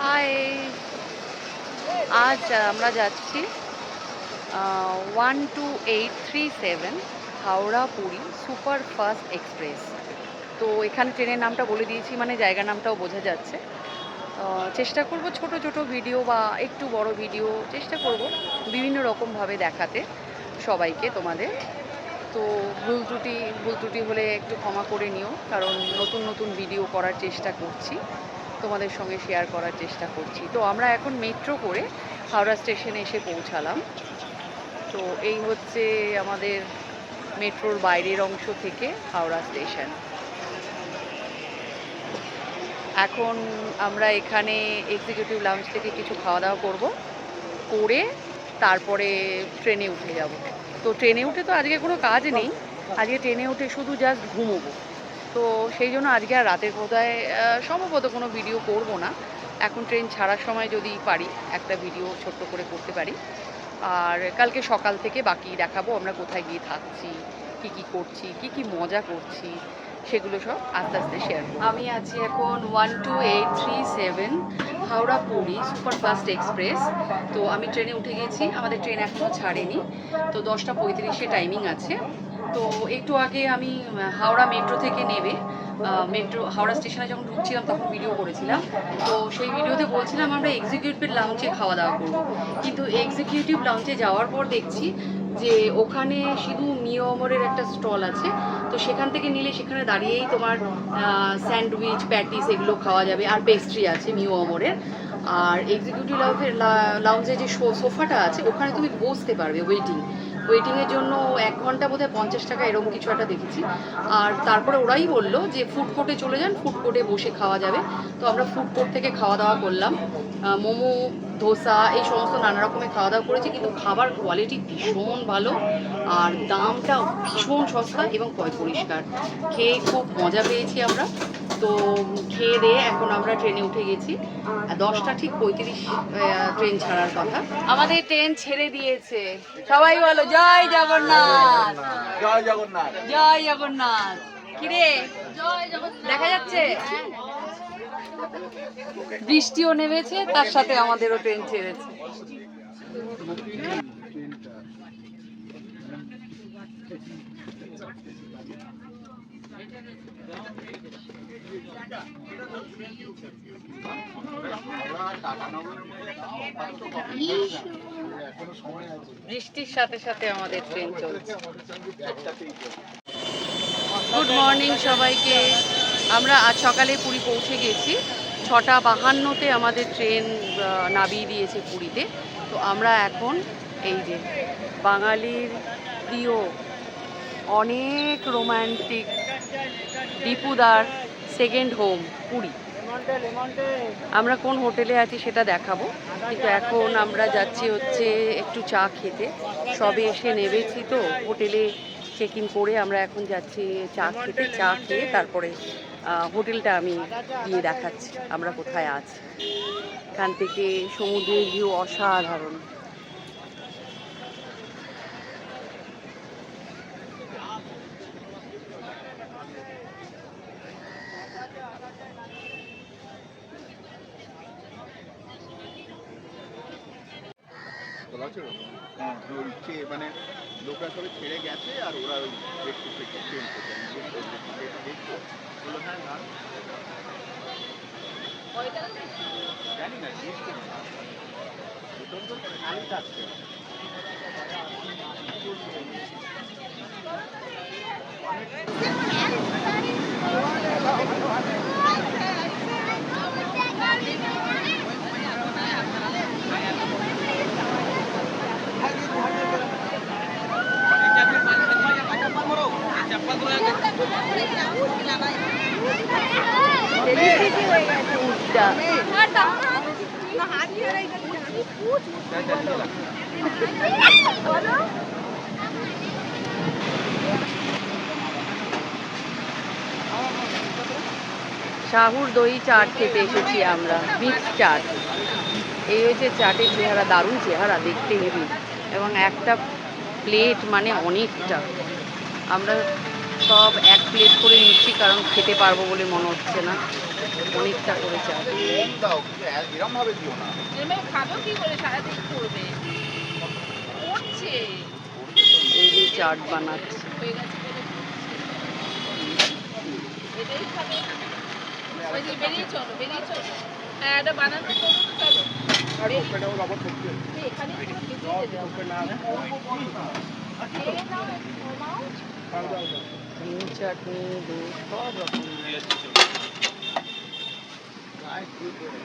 High, আজ আমরা যাচ্ছি 12837 হাওড়া পুরী সুপারফাস্ট এক্সপ্রেস। তো এখানে ট্রেনের নামটা বলে দিয়েছি, মানে জায়গার নামটাও বোঝা যাচ্ছে। চেষ্টা করব ছোট ছোট ভিডিও বা একটু বড় ভিডিও চেষ্টা করব বিভিন্ন রকমভাবে দেখাতে সবাইকে তোমাদের। তো ভুল ত্রুটি হলে একটু ক্ষমা করে নিও, কারণ নতুন নতুন ভিডিও করার চেষ্টা করছি, তোমাদের সঙ্গে শেয়ার করার চেষ্টা করছি। তো আমরা এখন মেট্রো করে হাওড়া স্টেশনে এসে পৌঁছালাম। তো এই হচ্ছে আমাদের মেট্রোর বাইরের অংশ থেকে হাওড়া স্টেশন। এখন আমরা এখানে এক্সিকিউটিভ লাউঞ্জ থেকে কিছু খাওয়া দাওয়া করে তারপরে ট্রেনে উঠে যাব। তো ট্রেনে উঠে তো আজকে কোনো কাজ নেই, আজকে ট্রেনে উঠে শুধু জাস্ট ঘুমোবো। তো সেই জন্য আজকে আর রাতের বোধহয় সম্ভবত কোনো ভিডিও করব না। এখন ট্রেন ছাড়ার সময় যদি পারি একটা ভিডিও ছোট্ট করে করতে পারি। আর কালকে সকাল থেকে বাকি দেখাবো আমরা কোথায় গিয়ে থাকছি, কি করছি, কি মজা করছি, সেগুলো সব আস্তে আস্তে শেয়ার করব। আমি আছি এখন 12837 হাওড়া পুরী সুপারফাস্ট এক্সপ্রেস। তো আমি ট্রেনে উঠে গেছি, আমাদের ট্রেন এখনও ছাড়েনি। তো 10:35 টাইমিং আছে। তো একটু আগে আমি হাওড়া মেট্রো থেকে নেবে হাওড়া স্টেশনে যখন ঢুকছিলাম তখন ভিডিও করেছিলাম। তো সেই ভিডিওতে বলছিলাম আমরা এক্সিকিউটিভ লাউঞ্জে খাওয়া দাওয়া করবো, কিন্তু এক্সিকিউটিভ লাউঞ্জে যাওয়ার পর দেখছি যে ওখানে শুধু মিও অমরের একটা স্টল আছে। তো সেখান থেকে নিলে সেখানে দাঁড়িয়েই তোমার স্যান্ডউইচ, প্যাটিস এগুলো খাওয়া যাবে, আর পেস্ট্রি আছে মিও অমরের। আর এক্সিকিউটিভ লাউঞ্জে যে সোফাটা আছে ওখানে তুমি বসতে পারবে ওয়েটিংয়ের জন্য 1 ঘন্টা বোধহয় 50 টাকা এরকম কিছু একটা দেখেছি। আর তারপরে ওরাই বললো যে ফুড কোর্টে চলে যান, ফুড কোর্টে বসে খাওয়া যাবে। তো আমরা ফুড কোর্ট থেকে খাওয়া দাওয়া করলাম, মোমো, ধোসা, এই সমস্ত নানা রকমের খাওয়া দাওয়া করেছি। কিন্তু খাবার কোয়ালিটি ভীষণ ভালো আর দামটা ভীষণ সস্তা এবং পরিষ্কার। খেয়ে খুব মজা পেয়েছি আমরা। তো খেয়ে দিয়ে এখন আমরা ট্রেনে উঠে গেছি। 10:35 ট্রেন ছাড়ার কথা। আমাদের ট্রেন ছেড়ে দিয়েছে। সবাই বলো জয় জগন্নাথ, জয় জগন্নাথ, জয় জগন্নাথ। কিরে দেখা যাচ্ছে? বৃষ্টিও নেমেছে, তার সাথে আমাদেরও ট্রেন ছেড়েছে। বৃষ্টির সাথে সাথে আমাদের ট্রেন চলছে। গুড মর্নিং সবাইকে। আমরা আজ সকালে পুরী পৌঁছে গেছি। 6:52-তে আমাদের ট্রেন নামিয়ে দিয়েছে পুরীতে। তো আমরা এখন এই যে বাঙালির প্রিয় অনেক রোম্যান্টিক দীপুদার সেকেন্ড হোম পুরী। আমরা কোন হোটেলে আছি সেটা দেখাবো, কিন্তু এখন আমরা যাচ্ছি হচ্ছে একটু চা খেতে। সবে এসে নেমেছি, তো হোটেলে চেক ইন করে আমরা এখন যাচ্ছি চা খেতে। চা খেয়ে তারপরে হোটেলটা আমি গিয়ে দেখাচ্ছি আমরা কোথায় আছি। এখান থেকে সমুদ্রের ভিউ অসাধারণ। মানে লোকরা সবাই ছেড়ে গেছে আর ওরা একটু চেঞ্জ জানি না খালি থাকছে। শাহুর দই চাট খেতে এসেছি আমরা, মিক্স চাট। এই হয়েছে চাটের চেহারা, দারুণ চেহারা, দেখতে হেবি, এবং একটা প্লেট মানে অনেকটা। আমরা সব এক প্লেট করে নিচ্ছি, কারণ খেতে পারবো বলে মনে হচ্ছে না, অনেকটা করে চাট। কম দাও, কিন্তু এরম ভাবে দিও না। এমনি খাবো কি করে, সারাদিন করবে করছে এই যে চাট বানাচ্ছে। হয়ে গেছে বলে করছে। এটাই খাবে। ওই যে বেরিয়ে চলো, বেরিয়ে চলো। হ্যাঁ, এটা বানানো করো তো, চলো। এই এখানে পুরো ভিজিয়ে দেবে। খেয়ে নাও, একটু ঘুমাও। গ্রিন চাটনি, দুধ, সব রকম। গায়ে ফুল করে।